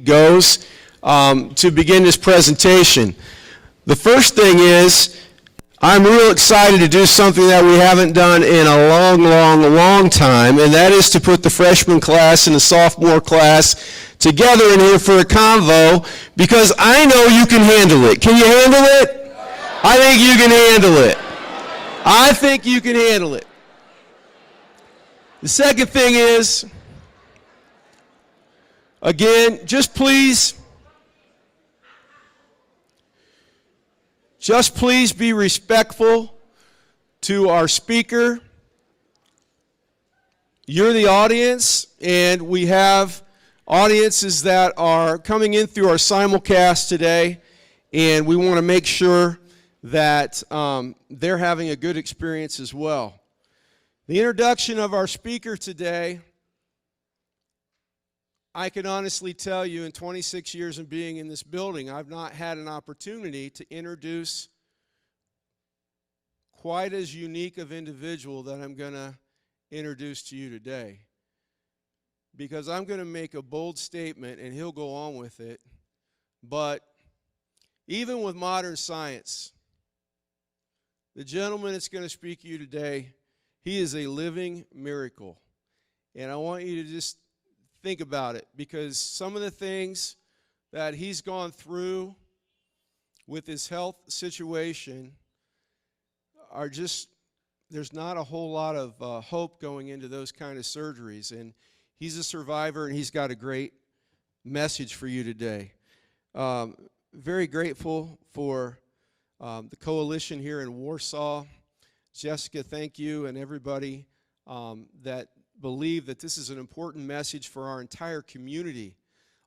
goes to begin this presentation. The first thing is I'm real excited to do something that we haven't done in a long time, and that is to put the freshman class and the sophomore class together in here for a convo, because I know you can handle it. Can you handle it? I think you can handle it. I think you can handle it. The second thing is, again, just please be respectful to our speaker. You're the audience, and we have audiences that are coming in through our simulcast today, and we want to make sure that they're having a good experience as well. The introduction of our speaker today, I can honestly tell you, in 26 years of being in this building, I've not had an opportunity to introduce quite as unique of individual that I'm going to introduce to you today. Because I'm going to make a bold statement, and he'll go on with it. But even with modern science, the gentleman that's going to speak to you today, he is a living miracle. And I want you to just think about it, because some of the things that he's gone through with his health situation are just, there's not a whole lot of hope going into those kind of surgeries. And he's a survivor, and he's got a great message for you today. Very grateful for the coalition here in Warsaw. Jessica, thank you, and everybody that believe that this is an important message for our entire community,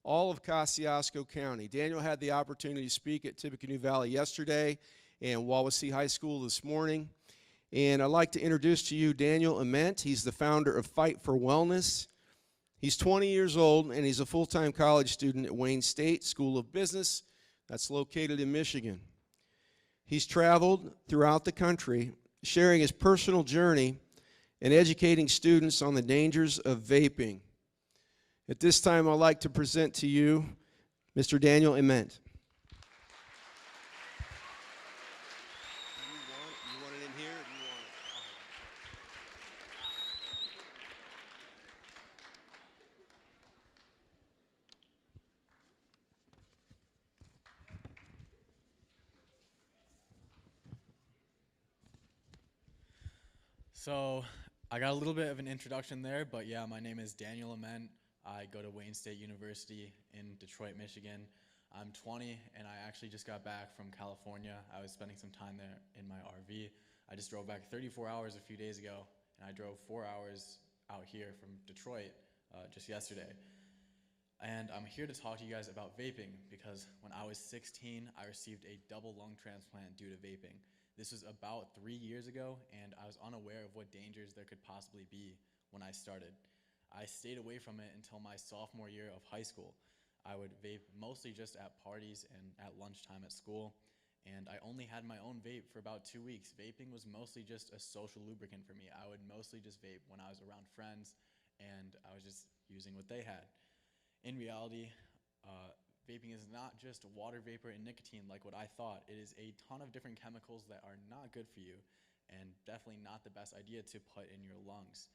all of Kosciuszko County. Daniel had the opportunity to speak at Tippecanoe Valley yesterday and Wawasee High School this morning. And I'd like to introduce to you Daniel Ament. He's the founder of Fight for Wellness. He's 20 years old, and he's a full-time college student at Wayne State School of Business that's located in Michigan. He's traveled throughout the country, sharing his personal journey and educating students on the dangers of vaping. At this time, I'd like to present to you Mr. Daniel Ament. You want it in here, or do you want it? So, I got a little bit of an introduction there, but yeah, my name is Daniel Ament. I go to Wayne State University in Detroit, Michigan. I'm 20, and I actually just got back from California. I was spending some time there in my RV. I just drove back 34 hours a few days ago, and I drove 4 hours out here from Detroit just yesterday. And I'm here to talk to you guys about vaping, because when I was 16, I received a double lung transplant due to vaping. This was about 3 years ago, and I was unaware of what dangers there could possibly be when I started. I stayed away from it until my sophomore year of high school. I would vape mostly just at parties and at lunchtime at school, and I only had my own vape for about 2 weeks. Vaping was mostly just a social lubricant for me. I would mostly just vape when I was around friends, and I was just using what they had. In reality, vaping is not just water vapor and nicotine like what I thought. It is a ton of different chemicals that are not good for you, and definitely not the best idea to put in your lungs.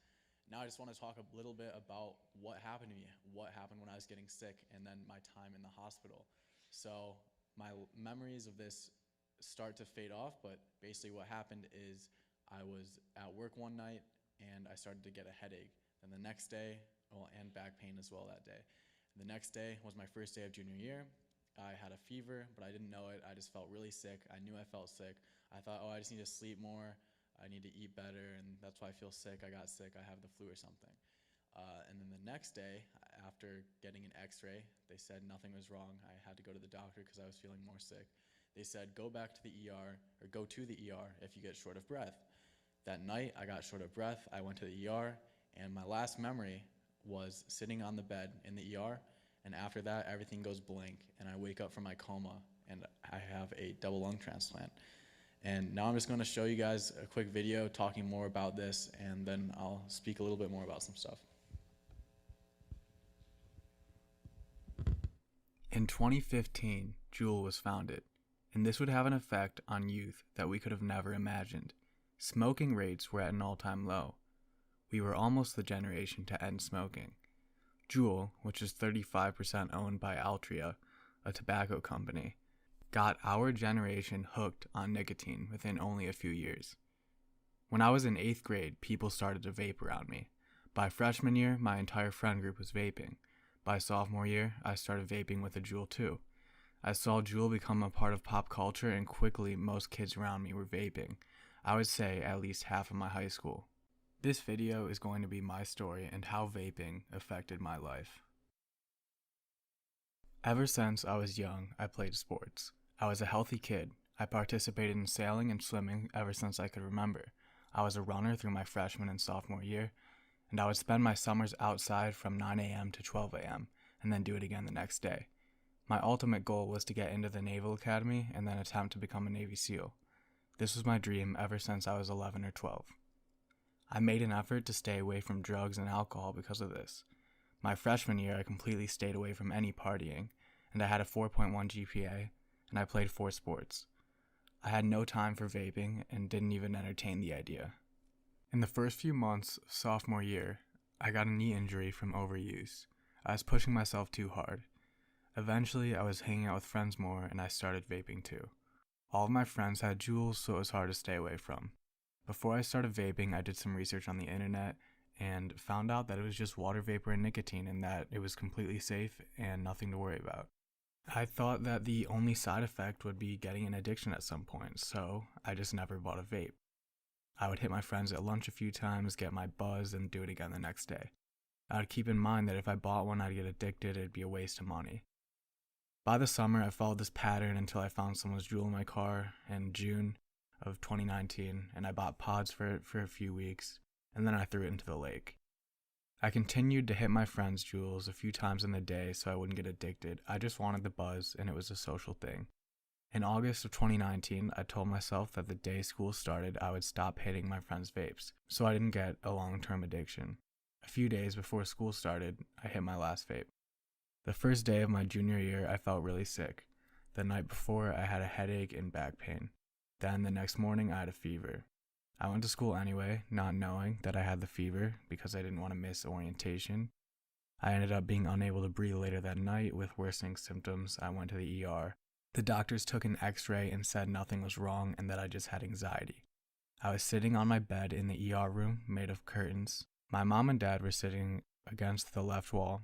Now I just want to talk a little bit about what happened to me, what happened when I was getting sick, and then my time in the hospital. So my memories of this start to fade off, but basically what happened is I was at work one night, and I started to get a headache. And the next day, and back pain as well that day. The next day was my first day of junior year. I had a fever, but I didn't know it. I just felt really sick. I knew I felt sick. I thought, oh, I just need to sleep more. I need to eat better, and that's why I feel sick. I got sick. I have the flu or something. And then the next day, after getting an x-ray, they said nothing was wrong. I had to go to the doctor because I was feeling more sick. They said, go back to the ER, or go to the ER if you get short of breath. That night, I got short of breath. I went to the ER, and my last memory was sitting on the bed in the ER, and after that, everything goes blank, and I wake up from my coma, and I have a double lung transplant. And now I'm just going to show you guys a quick video talking more about this, and then I'll speak a little bit more about some stuff. In 2015, Juul was founded, and this would have an effect on youth that we could have never imagined. Smoking rates were at an all-time low. We were almost the generation to end smoking. Juul, which is 35% owned by Altria, a tobacco company, got our generation hooked on nicotine within only a few years. When I was in 8th grade, people started to vape around me. By freshman year, my entire friend group was vaping. By sophomore year, I started vaping with a Juul too. I saw Juul become a part of pop culture, and quickly most kids around me were vaping. I would say at least half of my high school. This video is going to be my story and how vaping affected my life. Ever since I was young, I played sports. I was a healthy kid. I participated in sailing and swimming ever since I could remember. I was a runner through my freshman and sophomore year, and I would spend my summers outside from 9 a.m. to 12 a.m. and then do it again the next day. My ultimate goal was to get into the Naval Academy and then attempt to become a Navy SEAL. This was my dream ever since I was 11 or 12. I made an effort to stay away from drugs and alcohol because of this. My freshman year, I completely stayed away from any partying, and I had a 4.1 GPA, and I played 4 sports. I had no time for vaping and didn't even entertain the idea. In the first few months of sophomore year, I got a knee injury from overuse. I was pushing myself too hard. Eventually, I was hanging out with friends more, and I started vaping too. All of my friends had Juuls, so it was hard to stay away from. Before I started vaping, I did some research on the internet and found out that it was just water vapor and nicotine, and that it was completely safe and nothing to worry about. I thought that the only side effect would be getting an addiction at some point, so I just never bought a vape. I would hit my friends at lunch a few times, get my buzz, and do it again the next day. I would keep in mind that if I bought one, I'd get addicted, it'd be a waste of money. By the summer, I followed this pattern until I found someone's Juul in my car in June of 2019, and I bought pods for it for a few weeks, and then I threw it into the lake. I continued to hit my friends' Juuls a few times in the day so I wouldn't get addicted. I just wanted the buzz, and it was a social thing. In August of 2019, I told myself that the day school started, I would stop hitting my friends' vapes, so I didn't get a long-term addiction. A few days before school started, I hit my last vape. The first day of my junior year, I felt really sick. The night before, I had a headache and back pain. Then the next morning, I had a fever. I went to school anyway, not knowing that I had the fever because I didn't want to miss orientation. I ended up being unable to breathe later that night with worsening symptoms. I went to the ER. The doctors took an x-ray and said nothing was wrong and that I just had anxiety. I was sitting on my bed in the ER room made of curtains. My mom and dad were sitting against the left wall.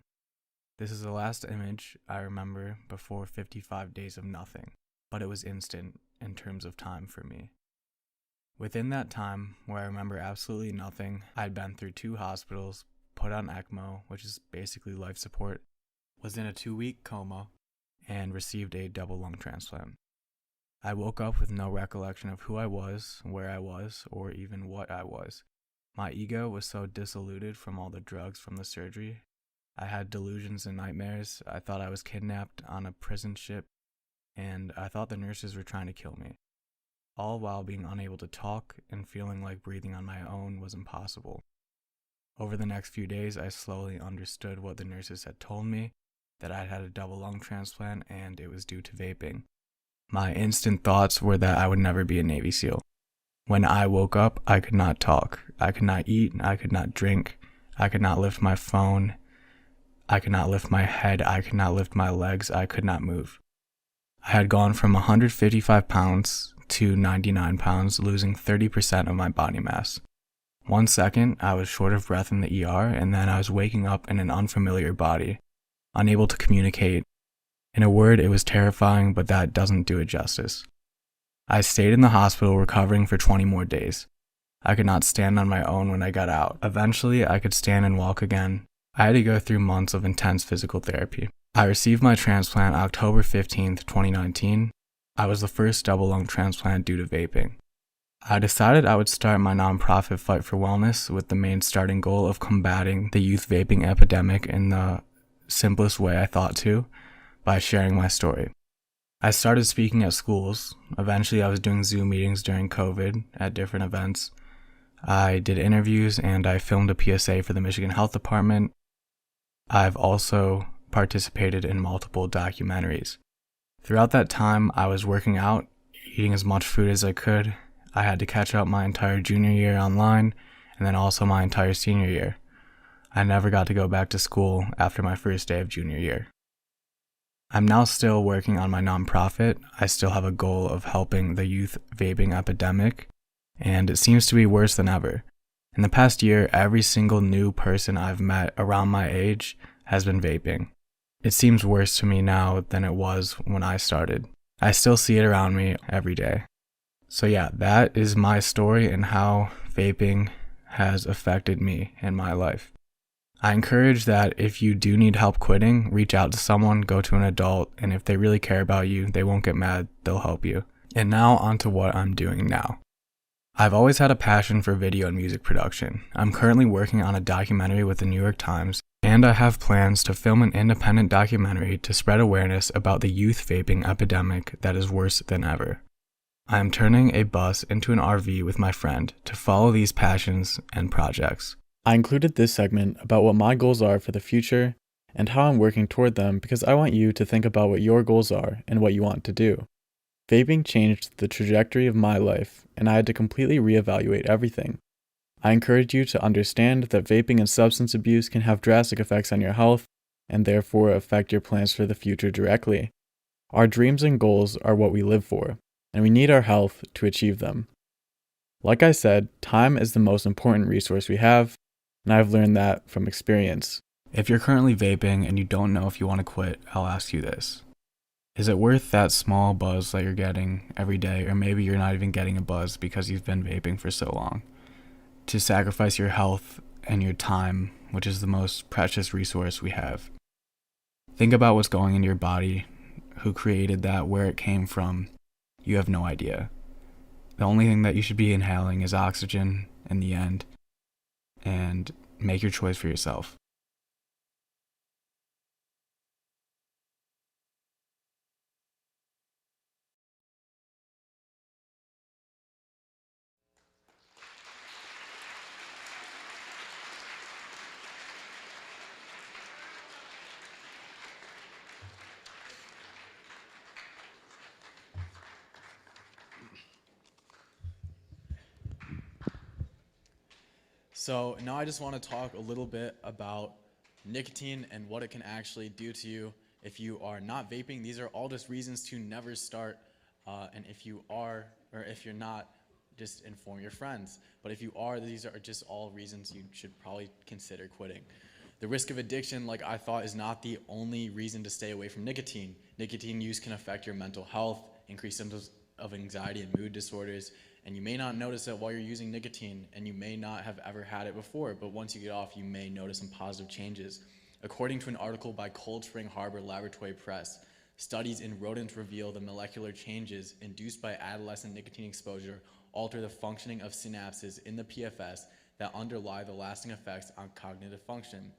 This is the last image I remember before 55 days of nothing, but it was instant in terms of time for me. Within that time, where I remember absolutely nothing, I'd been through 2 hospitals, put on ECMO, which is basically life support, was in a 2-week coma, and received a double lung transplant. I woke up with no recollection of who I was, where I was, or even what I was. My ego was so disillusioned from all the drugs from the surgery. I had delusions and nightmares. I thought I was kidnapped on a prison ship, and I thought the nurses were trying to kill me. All while being unable to talk and feeling like breathing on my own was impossible. Over the next few days, I slowly understood what the nurses had told me, that I'd had a double lung transplant and it was due to vaping. My instant thoughts were that I would never be a Navy SEAL. When I woke up, I could not talk. I could not eat. I could not drink. I could not lift my phone. I could not lift my head. I could not lift my legs. I could not move. I had gone from 155 pounds to 99 pounds, losing 30% of my body mass. 1 second, I was short of breath in the ER, and then I was waking up in an unfamiliar body, unable to communicate. In a word, it was terrifying, but that doesn't do it justice. I stayed in the hospital recovering for 20 more days. I could not stand on my own when I got out. Eventually, I could stand and walk again. I had to go through months of intense physical therapy. I received my transplant October 15th, 2019. I was the first double lung transplant due to vaping. I decided I would start my nonprofit Fight for Wellness with the main starting goal of combating the youth vaping epidemic in the simplest way I thought to, by sharing my story. I started speaking at schools. Eventually, I was doing Zoom meetings during COVID at different events. I did interviews and I filmed a PSA for the Michigan Health Department. I've also participated in multiple documentaries. Throughout that time, I was working out, eating as much food as I could. I had to catch up my entire junior year online, and then also my entire senior year. I never got to go back to school after my first day of junior year. I'm now still working on my nonprofit. I still have a goal of helping the youth vaping epidemic, and it seems to be worse than ever. In the past year, every single new person I've met around my age has been vaping. It seems worse to me now than it was when I started. I still see it around me every day. So yeah, that is my story and how vaping has affected me in my life. I encourage that if you do need help quitting, reach out to someone, go to an adult, and if they really care about you, they won't get mad, they'll help you. And now on to what I'm doing now. I've always had a passion for video and music production. I'm currently working on a documentary with the New York Times, and I have plans to film an independent documentary to spread awareness about the youth vaping epidemic that is worse than ever. I am turning a bus into an RV with my friend to follow these passions and projects. I included this segment about what my goals are for the future and how I'm working toward them because I want you to think about what your goals are and what you want to do. Vaping changed the trajectory of my life, and I had to completely reevaluate everything. I encourage you to understand that vaping and substance abuse can have drastic effects on your health and therefore affect your plans for the future directly. Our dreams and goals are what we live for, and we need our health to achieve them. Like I said, time is the most important resource we have, and I've learned that from experience. If you're currently vaping and you don't know if you want to quit, I'll ask you this. Is it worth that small buzz that you're getting every day, or maybe you're not even getting a buzz because you've been vaping for so long, to sacrifice your health and your time, which is the most precious resource we have? Think about what's going into your body, who created that, where it came from. You have no idea. The only thing that you should be inhaling is oxygen in the end, and make your choice for yourself. So now I just want to talk a little bit about nicotine and what it can actually do to you if you are not vaping. These are all just reasons to never start, and if you are, or if you're not, just inform your friends. But if you are, these are just all reasons you should probably consider quitting. The risk of addiction, like I thought, is not the only reason to stay away from nicotine. Nicotine use can affect your mental health, increase symptoms of anxiety and mood disorders, and you may not notice it while you're using nicotine, and you may not have ever had it before, but once you get off, you may notice some positive changes. According to an article by Cold Spring Harbor Laboratory Press, studies in rodents reveal the molecular changes induced by adolescent nicotine exposure alter the functioning of synapses in the PFS that underlie the lasting effects on cognitive function.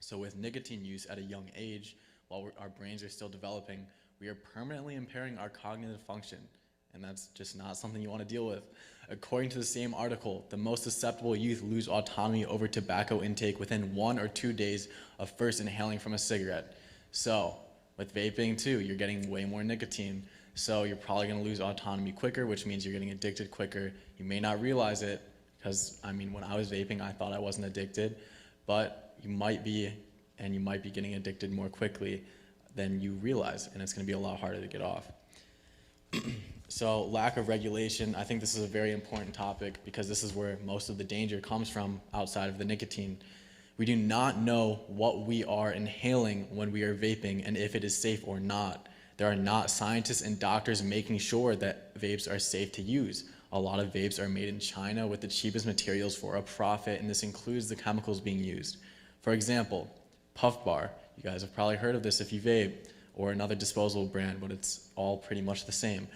So with nicotine use at a young age, while our brains are still developing, we are permanently impairing our cognitive function, and that's just not something you want to deal with. According to the same article, the most susceptible youth lose autonomy over tobacco intake within 1 or 2 days of first inhaling from a cigarette. So with vaping too, you're getting way more nicotine, so you're probably going to lose autonomy quicker, which means you're getting addicted quicker. You may not realize it, because when I was vaping, I thought I wasn't addicted, but you might be, and you might be getting addicted more quickly than you realize, and it's going to be a lot harder to get off. So lack of regulation, I think this is a very important topic because this is where most of the danger comes from outside of the nicotine. We do not know what we are inhaling when we are vaping and if it is safe or not. There are not scientists and doctors making sure that vapes are safe to use. A lot of vapes are made in China with the cheapest materials for a profit, and this includes the chemicals being used. For example, Puff Bar. You guys have probably heard of this if you vape, or another disposable brand, but it's all pretty much the same.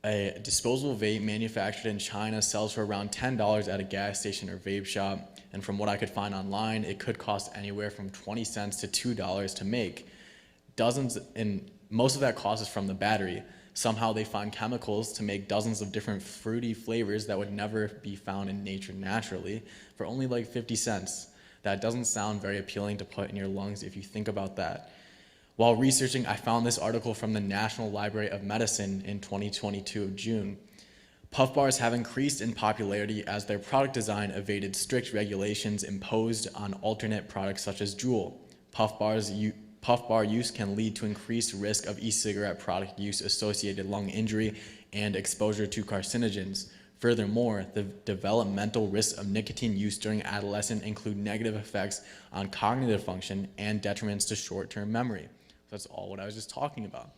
A disposable vape manufactured in China sells for around $10 at a gas station or vape shop, and from what I could find online, it could cost anywhere from 20 cents to $2 to make. Dozens, and most of that cost is from the battery. Somehow they find chemicals to make dozens of different fruity flavors that would never be found in nature naturally for only like 50 cents. That doesn't sound very appealing to put in your lungs if you think about that. While researching, I found this article from the National Library of Medicine in 2022 of June. Puff bars have increased in popularity as their product design evaded strict regulations imposed on alternate products such as Juul. Puff bar use can lead to increased risk of e-cigarette product use associated lung injury and exposure to carcinogens. Furthermore, the developmental risks of nicotine use during adolescence include negative effects on cognitive function and detriments to short-term memory. That's all what I was just talking about.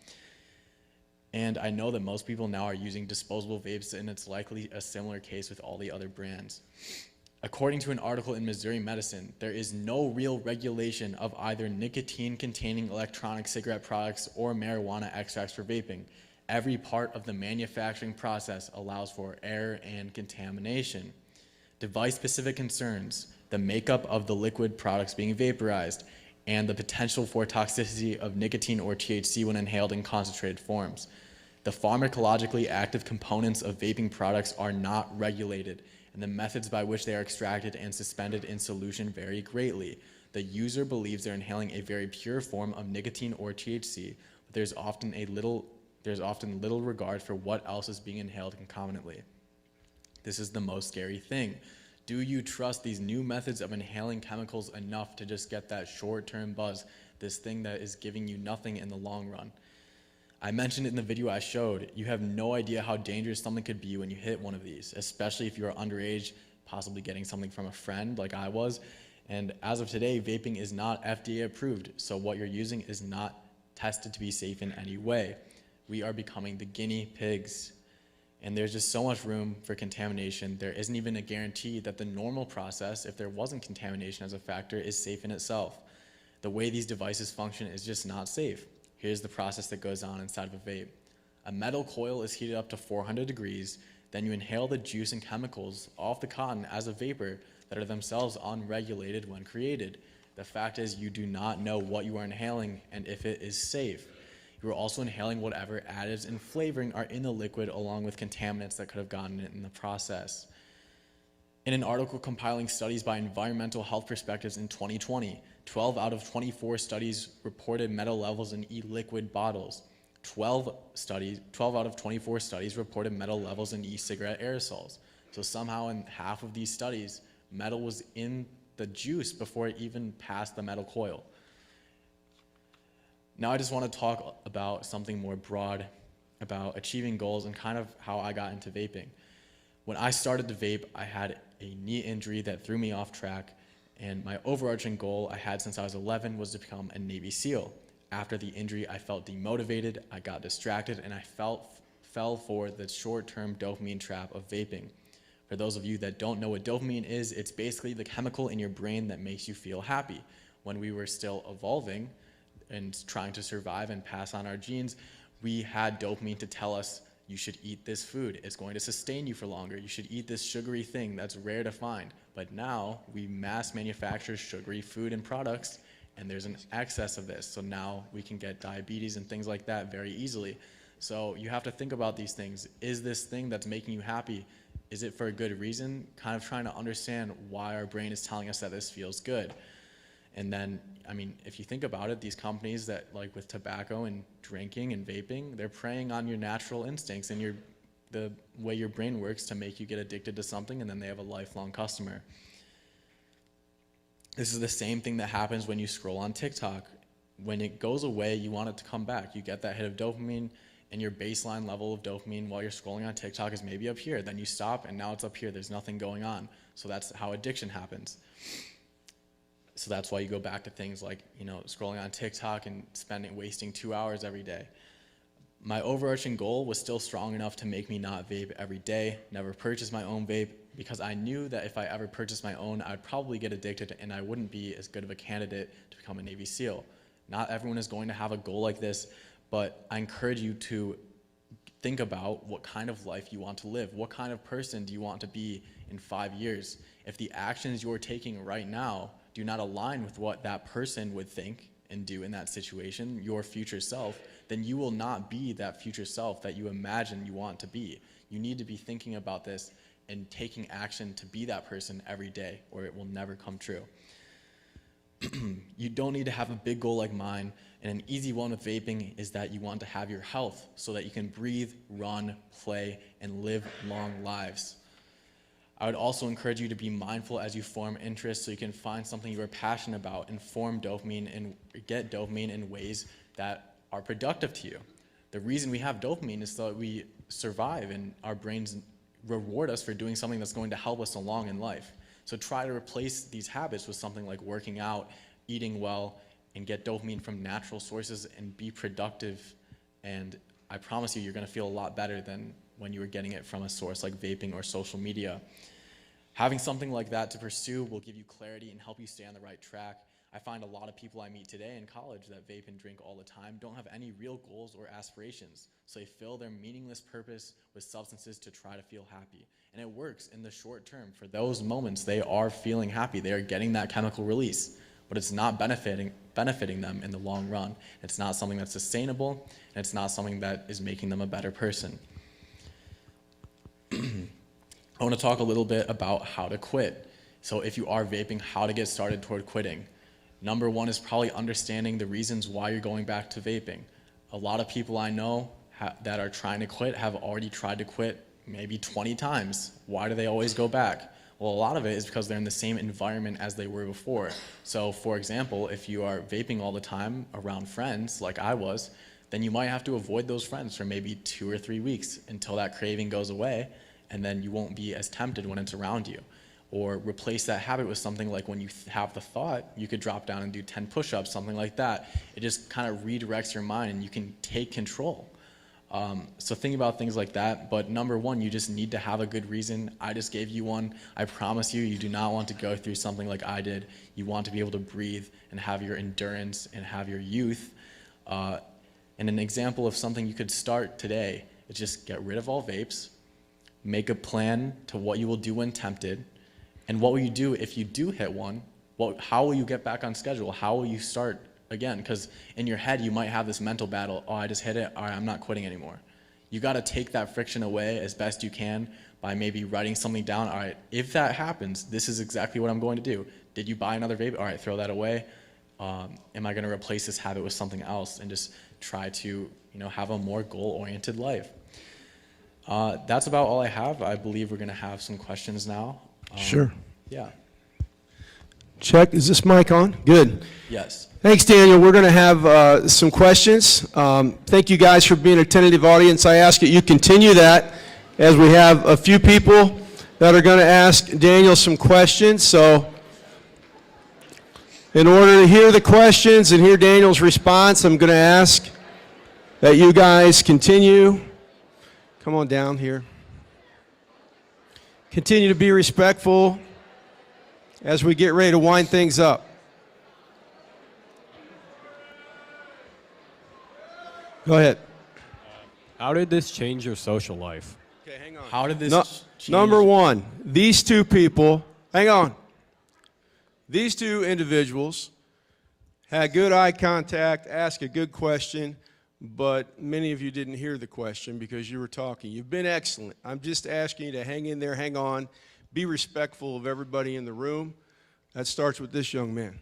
And I know that most people now are using disposable vapes, and it's likely a similar case with all the other brands. According to an article in Missouri Medicine, there is no real regulation of either nicotine-containing electronic cigarette products or marijuana extracts for vaping. Every part of the manufacturing process allows for error and contamination. Device-specific concerns, the makeup of the liquid products being vaporized, and the potential for toxicity of nicotine or THC when inhaled in concentrated forms. The pharmacologically active components of vaping products are not regulated, and the methods by which they are extracted and suspended in solution vary greatly. The user believes they're inhaling a very pure form of nicotine or THC, but there's often little regard for what else is being inhaled concomitantly. This is the most scary thing. Do you trust these new methods of inhaling chemicals enough to just get that short-term buzz, this thing that is giving you nothing in the long run? I mentioned it in the video I showed. You have no idea how dangerous something could be when you hit one of these, especially if you are underage, possibly getting something from a friend like I was. And as of today, vaping is not FDA approved, so what you're using is not tested to be safe in any way. We are becoming the guinea pigs. And there's just so much room for contamination. There isn't even a guarantee that the normal process, if there wasn't contamination as a factor, is safe in itself. The way these devices function is just not safe. Here's the process that goes on inside of a vape. A metal coil is heated up to 400 degrees, then you inhale the juice and chemicals off the cotton as a vapor that are themselves unregulated when created. The fact is you do not know what you are inhaling and if it is safe. You are also inhaling whatever additives and flavoring are in the liquid along with contaminants that could have gotten it in the process. In an article compiling studies by Environmental Health Perspectives in 2020, 12 out of 24 studies reported metal levels in e-liquid bottles. 12 out of 24 studies reported metal levels in e-cigarette aerosols. So somehow in half of these studies, metal was in the juice before it even passed the metal coil. Now I just want to talk about something more broad about achieving goals and kind of how I got into vaping. When I started to vape, I had a knee injury that threw me off track, and my overarching goal I had since I was 11 was to become a Navy SEAL. After the injury, I felt demotivated, I got distracted, and I fell for the short-term dopamine trap of vaping. For those of you that don't know what dopamine is, it's basically the chemical in your brain that makes you feel happy. When we were still evolving and trying to survive and pass on our genes, we had dopamine to tell us, you should eat this food, it's going to sustain you for longer, you should eat this sugary thing that's rare to find. But now we mass manufacture sugary food and products, and there's an excess of this. So now we can get diabetes and things like that very easily. So you have to think about these things. Is this thing that's making you happy, is it for a good reason? Kind of trying to understand why our brain is telling us that this feels good. And then, I mean, if you think about it, these companies that, like with tobacco and drinking and vaping, they're preying on your natural instincts and the way your brain works to make you get addicted to something, and then they have a lifelong customer. This is the same thing that happens when you scroll on TikTok. When it goes away, you want it to come back. You get that hit of dopamine, and your baseline level of dopamine while you're scrolling on TikTok is maybe up here. Then you stop, and now it's up here. There's nothing going on. So that's how addiction happens. So that's why you go back to things like, scrolling on TikTok and wasting 2 hours every day. My overarching goal was still strong enough to make me not vape every day, never purchase my own vape, because I knew that if I ever purchased my own, I'd probably get addicted and I wouldn't be as good of a candidate to become a Navy SEAL. Not everyone is going to have a goal like this, but I encourage you to think about what kind of life you want to live. What kind of person do you want to be in 5 years? If the actions you're taking right now do not align with what that person would think and do in that situation, your future self, then you will not be that future self that you imagine you want to be. You need to be thinking about this and taking action to be that person every day, or it will never come true. You don't need to have a big goal like mine, and an easy one with vaping is that you want to have your health so that you can breathe, run, play, and live long lives. I would also encourage you to be mindful as you form interests so you can find something you are passionate about and form dopamine and get dopamine in ways that are productive to you. The reason we have dopamine is so that we survive and our brains reward us for doing something that's going to help us along in life. So try to replace these habits with something like working out, eating well, and get dopamine from natural sources and be productive. And I promise you, you're going to feel a lot better than when you were getting it from a source like vaping or social media. Having something like that to pursue will give you clarity and help you stay on the right track. I find a lot of people I meet today in college that vape and drink all the time don't have any real goals or aspirations, so they fill their meaningless purpose with substances to try to feel happy. And it works in the short term. For those moments, they are feeling happy. They are getting that chemical release, but it's not benefiting them in the long run. It's not something that's sustainable, and it's not something that is making them a better person. I want to talk a little bit about how to quit. So if you are vaping, how to get started toward quitting. Number one is probably understanding the reasons why you're going back to vaping. A lot of people I know that are trying to quit have already tried to quit maybe 20 times. Why do they always go back? Well, a lot of it is because they're in the same environment as they were before. So for example, if you are vaping all the time around friends, like I was, then you might have to avoid those friends for maybe 2 or 3 weeks until that craving goes away, and then you won't be as tempted when it's around you. Or replace that habit with something like when you have the thought, you could drop down and do 10 push-ups, something like that. It just kind of redirects your mind and you can take control. So think about things like that, but number one, you just need to have a good reason. I just gave you one. I promise you, you do not want to go through something like I did. You want to be able to breathe and have your endurance and have your youth. And an example of something you could start today is just get rid of all vapes, make a plan to what you will do when tempted, and what will you do if you do hit one? How will you get back on schedule? How will you start again? Because in your head, you might have this mental battle. Oh, I just hit it. All right, I'm not quitting anymore. You got to take that friction away as best you can by maybe writing something down. All right, if that happens, this is exactly what I'm going to do. Did you buy another vape? All right, throw that away. Am I going to replace this habit with something else and just try to, have a more goal-oriented life? That's about all I have. I believe we're going to have some questions now. Sure. Yeah. Check. Is this mic on? Good. Yes. Thanks, Daniel. We're going to have some questions. Thank you guys for being a tentative audience. I ask that you continue that as we have a few people that are going to ask Daniel some questions. So in order to hear the questions and hear Daniel's response, I'm going to ask that you guys continue. Come on down here. Continue to be respectful as we get ready to wind things up. Go ahead. How did this change your social life? Okay, hang on. How did this change? Number one, these two people, hang on. These two individuals had good eye contact, asked a good question, but many of you didn't hear the question because you were talking. You've been excellent. I'm just asking you to hang in there, hang on, be respectful of everybody in the room. That starts with this young man.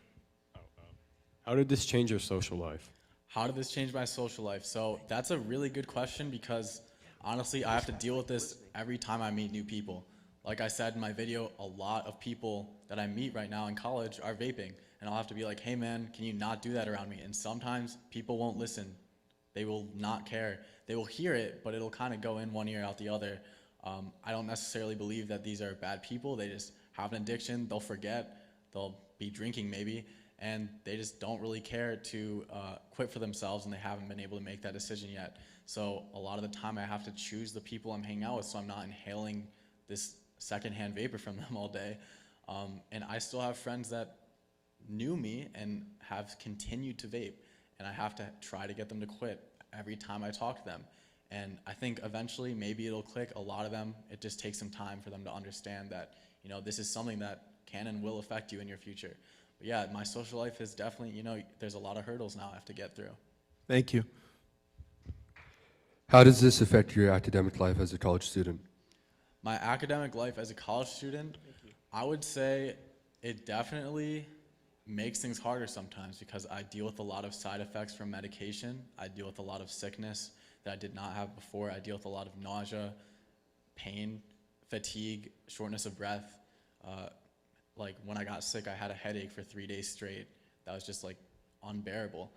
How did this change your social life? How did this change my social life? So that's a really good question because honestly, I have to deal with this every time I meet new people. Like I said in my video, a lot of people that I meet right now in college are vaping, and I'll have to be like, hey man, can you not do that around me? And sometimes people won't listen. They will not care. They will hear it, but it'll kind of go in one ear out the other. I don't necessarily believe that these are bad people. They just have an addiction. They'll forget. They'll be drinking maybe, and they just don't really care to quit for themselves, and they haven't been able to make that decision yet. So a lot of the time I have to choose the people I'm hanging out with so I'm not inhaling this secondhand vapor from them all day. And I still have friends that knew me and have continued to vape, and I have to try to get them to quit every time I talk to them. And I think eventually maybe it'll click. A lot of them, it just takes some time for them to understand that, this is something that can and will affect you in your future. But yeah, my social life is definitely, there's a lot of hurdles now I have to get through. Thank you. How does this affect your academic life as a college student? My academic life as a college student, I would say it definitely makes things harder sometimes because I deal with a lot of side effects from medication. I deal with a lot of sickness that I did not have before. I deal with a lot of nausea, pain, fatigue, shortness of breath. Like when I got sick, I had a headache for 3 days straight. That was just like unbearable.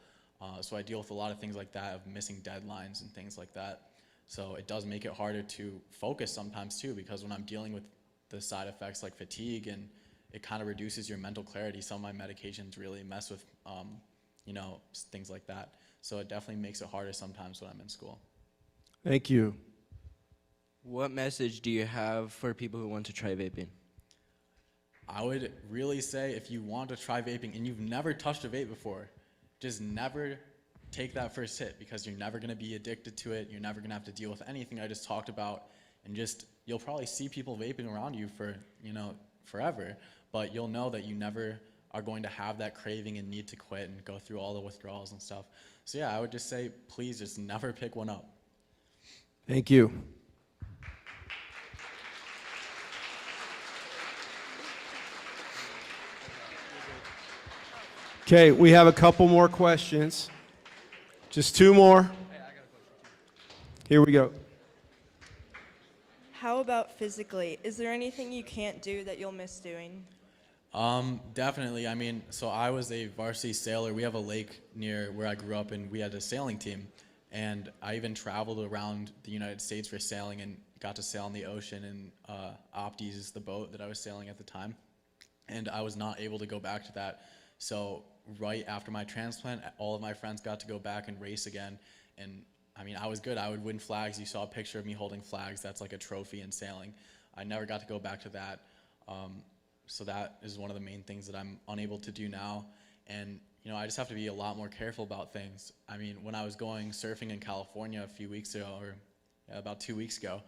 So I deal with a lot of things like that, of missing deadlines and things like that. So it does make it harder to focus sometimes too, because when I'm dealing with the side effects like fatigue, and it kind of reduces your mental clarity. Some of my medications really mess with, things like that. So it definitely makes it harder sometimes when I'm in school. Thank you. What message do you have for people who want to try vaping? I would really say if you want to try vaping and you've never touched a vape before, just never take that first hit, because you're never going to be addicted to it. You're never going to have to deal with anything I just talked about, and you'll probably see people vaping around you for, forever, but you'll know that you never are going to have that craving and need to quit and go through all the withdrawals and stuff. So yeah, I would just say, please just never pick one up. Thank you. Okay, we have a couple more questions. Just two more. Here we go. How about physically? Is there anything you can't do that you'll miss doing? Definitely. I mean, so I was a varsity sailor. We have a lake near where I grew up, and we had a sailing team. And I even traveled around the United States for sailing and got to sail in the ocean. And Opties is the boat that I was sailing at the time. And I was not able to go back to that. So right after my transplant, all of my friends got to go back and race again. And I mean, I was good. I would win flags. You saw a picture of me holding flags. That's like a trophy in sailing. I never got to go back to that. So that is one of the main things that I'm unable to do now. And, I just have to be a lot more careful about things. I mean, when I was going surfing in California a few weeks ago, or about 2 weeks ago,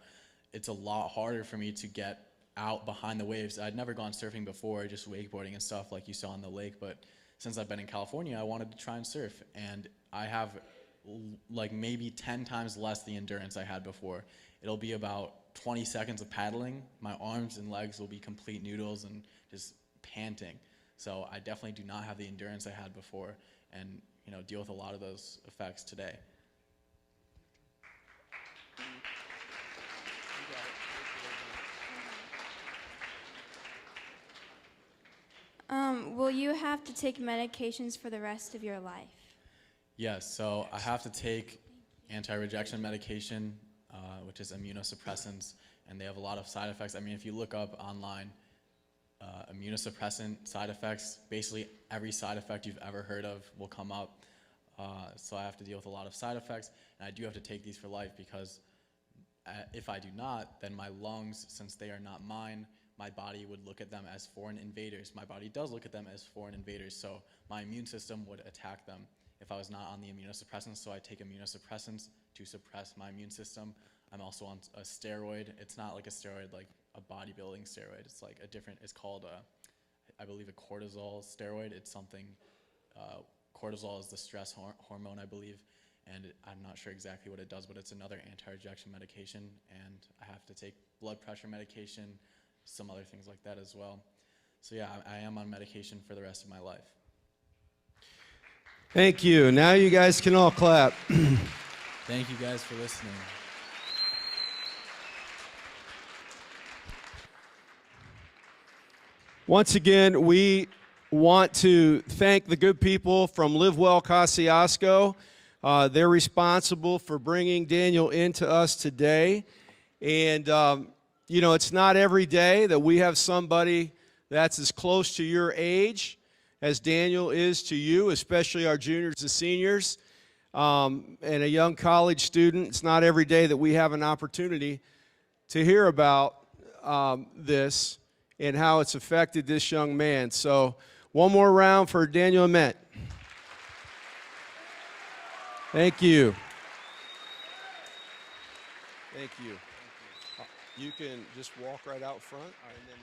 it's a lot harder for me to get out behind the waves. I'd never gone surfing before, just wakeboarding and stuff like you saw in the lake. But since I've been in California, I wanted to try and surf. And I have like maybe 10 times less the endurance I had before. It'll be about 20 seconds of paddling. My arms and legs will be complete noodles and just panting. So I definitely do not have the endurance I had before, and deal with a lot of those effects today. Will you have to take medications for the rest of your life? Yes, so I have to take anti-rejection medication, which is immunosuppressants, and they have a lot of side effects. I mean, if you look up online, immunosuppressant side effects, basically every side effect you've ever heard of will come up. So I have to deal with a lot of side effects, and I do have to take these for life, because if I do not, then my lungs, since they are not mine, my body would look at them as foreign invaders. My body does look at them as foreign invaders, so my immune system would attack them if I was not on the immunosuppressants. So I take immunosuppressants to suppress my immune system. I'm also on a steroid. It's not like a steroid like a bodybuilding steroid. It's like a different, it's called, I believe, a cortisol steroid. It's something, cortisol is the stress hormone, I believe, and I'm not sure exactly what it does, but it's another anti-rejection medication, and I have to take blood pressure medication, some other things like that as well. So yeah, I am on medication for the rest of my life. Thank you. Now you guys can all clap. Thank you guys for listening. Once again, we want to thank the good people from Live Well Kosciuszko. They're responsible for bringing Daniel into us today. And, it's not every day that we have somebody that's as close to your age as Daniel is to you, especially our juniors and seniors, and a young college student. It's not every day that we have an opportunity to hear about this and how it's affected this young man. So one more round for Daniel Ament. Thank you. Thank you. You can just walk right out front, and then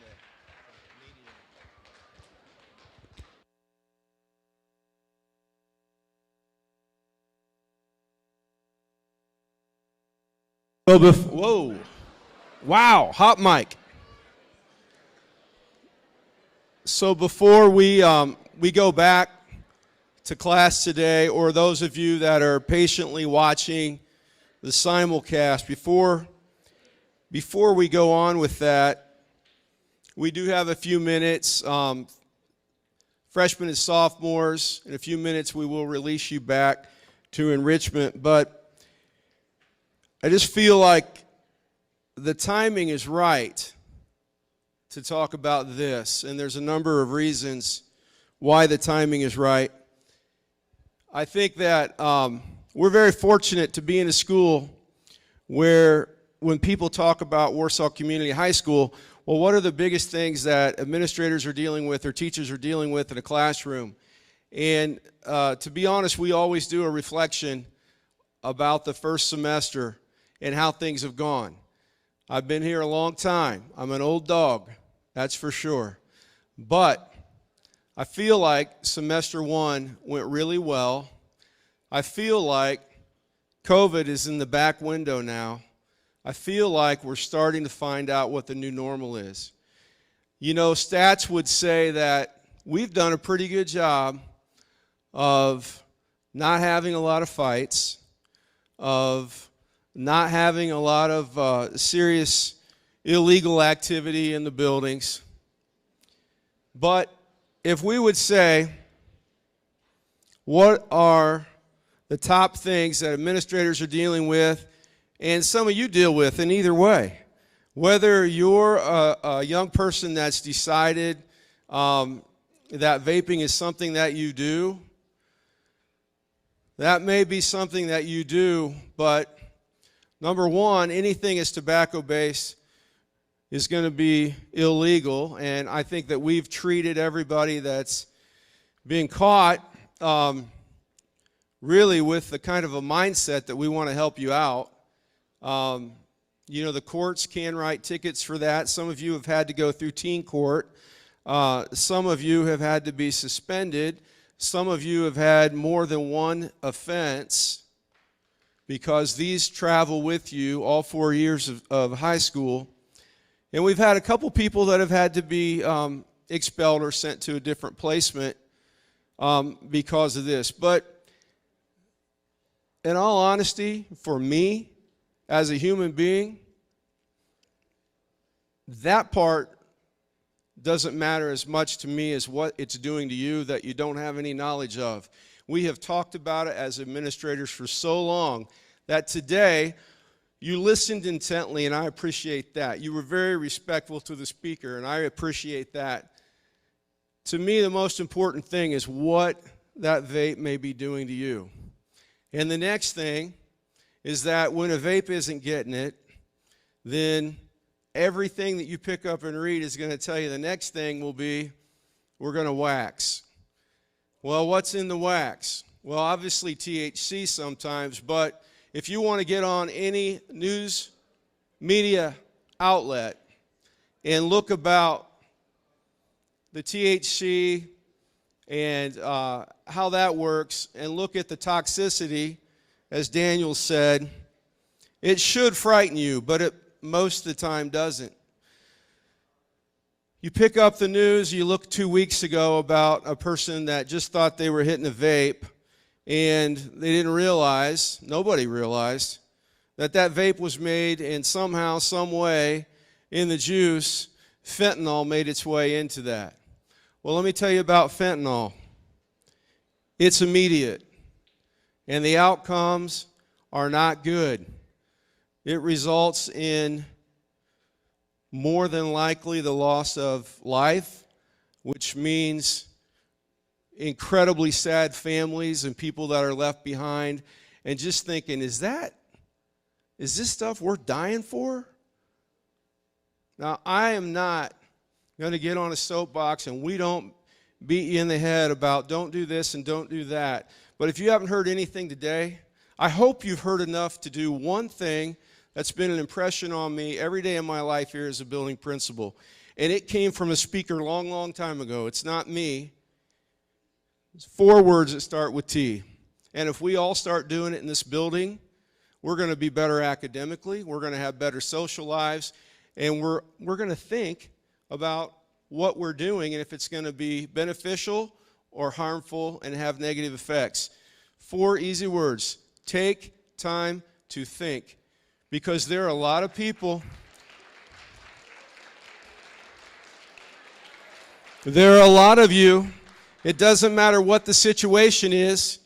the median. Whoa. Wow, hot mic. So before we we go back to class today, or those of you that are patiently watching the simulcast, before we go on with that, we do have a few minutes. Freshmen and sophomores, in a few minutes we will release you back to enrichment. But I just feel like the timing is right to talk about this, and there's a number of reasons why the timing is right. I think that we're very fortunate to be in a school where when people talk about Warsaw Community High School, well, what are the biggest things that administrators are dealing with or teachers are dealing with in a classroom? And to be honest, we always do a reflection about the first semester and how things have gone. I've been here a long time. I'm an old dog, that's for sure. But I feel like semester one went really well. I feel like COVID is in the back window now. I feel like we're starting to find out what the new normal is. You know, stats would say that we've done a pretty good job of not having a lot of fights, of not having a lot of serious illegal activity in the buildings. But if we would say, what are the top things that administrators are dealing with, and some of you deal with in either way, whether you're a young person that's decided that vaping is something that you do, that may be something that you do, but number one, anything that's tobacco-based is going to be illegal, and I think that we've treated everybody that's being caught really with the kind of a mindset that we want to help you out. You know, the courts can write tickets for that. Some of you have had to go through teen court. Some of you have had to be suspended. Some of you have had more than one offense because these travel with you all 4 years of high school. And we've had a couple people that have had to be expelled or sent to a different placement because of this. But in all honesty, for me, as a human being, that part doesn't matter as much to me as what it's doing to you that you don't have any knowledge of. We have talked about it as administrators for so long that today you listened intently, and I appreciate that. You were very respectful to the speaker, and I appreciate that. To me, the most important thing is what that vape may be doing to you. And the next thing is that when a vape isn't getting it, then everything that you pick up and read is going to tell you the next thing will be, we're going to wax. Well, what's in the wax? Well, obviously THC sometimes, but if you want to get on any news media outlet and look about the THC and how that works and look at the toxicity, as Daniel said, it should frighten you, but it most of the time doesn't. You pick up the news, you look 2 weeks ago about a person that just thought they were hitting a vape, and they didn't realize, nobody realized, that that vape was made in somehow, some way, in the juice, fentanyl made its way into that. Well, let me tell you about fentanyl. It's immediate, and the outcomes are not good. It results in more than likely the loss of life, which means incredibly sad families and people that are left behind, and just thinking, is this stuff worth dying for? Now, I am not going to get on a soapbox, and we don't beat you in the head about don't do this and don't do that. But if you haven't heard anything today, I hope you've heard enough to do one thing that's been an impression on me every day of my life here as a building principal. And it came from a speaker long, long time ago. It's not me. It's 4 words that start with T. And if we all start doing it in this building, we're going to be better academically, we're going to have better social lives, and we're going to think about what we're doing and if it's going to be beneficial or harmful and have negative effects. 4 easy words. Take time to think. Because there are a lot of people, there are a lot of you, it doesn't matter what the situation is,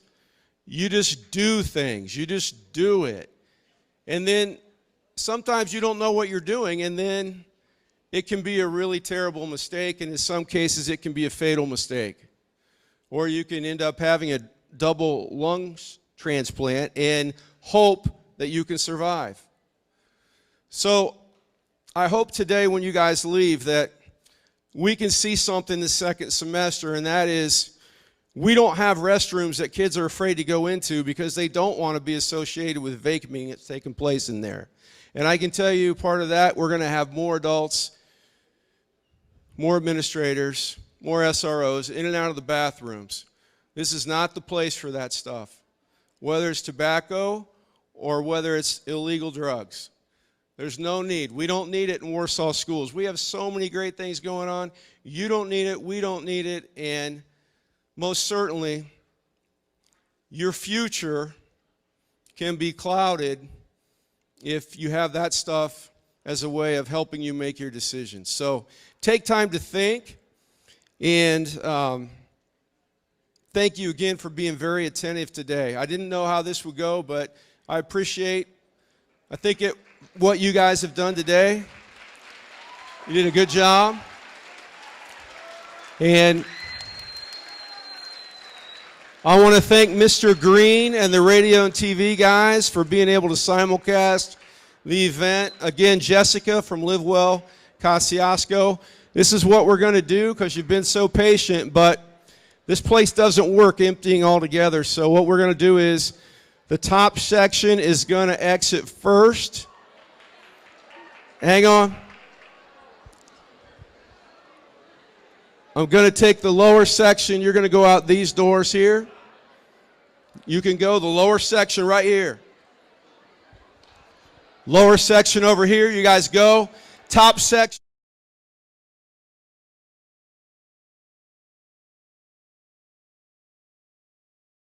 you just do things. You just do it. And then sometimes you don't know what you're doing, and then it can be a really terrible mistake, and in some cases it can be a fatal mistake. Or you can end up having a double lungs transplant and hope that you can survive. So I hope today when you guys leave that we can see something this second semester, and that is we don't have restrooms that kids are afraid to go into because they don't want to be associated with vaping that's taking place in there. And I can tell you part of that, we're going to have more adults, more administrators, more SROs in and out of the bathrooms. This is not the place for that stuff, whether it's tobacco or whether it's illegal drugs. There's no need. We don't need it in Warsaw schools. We have so many great things going on. You don't need it. We don't need it. And most certainly, your future can be clouded if you have that stuff as a way of helping you make your decisions. So take time to think. And thank you again for being very attentive today. I didn't know how this would go, but I think what you guys have done today. You did a good job. And I want to thank Mr. Green and the radio and TV guys for being able to simulcast the event. Again, Jessica from Live Well, Kosciuszko. This is what we're going to do because you've been so patient, but this place doesn't work emptying altogether. So what we're going to do is the top section is going to exit first. Hang on. I'm going to take the lower section. You're going to go out these doors here. You can go the lower section right here. Lower section over here. You guys go. Top section.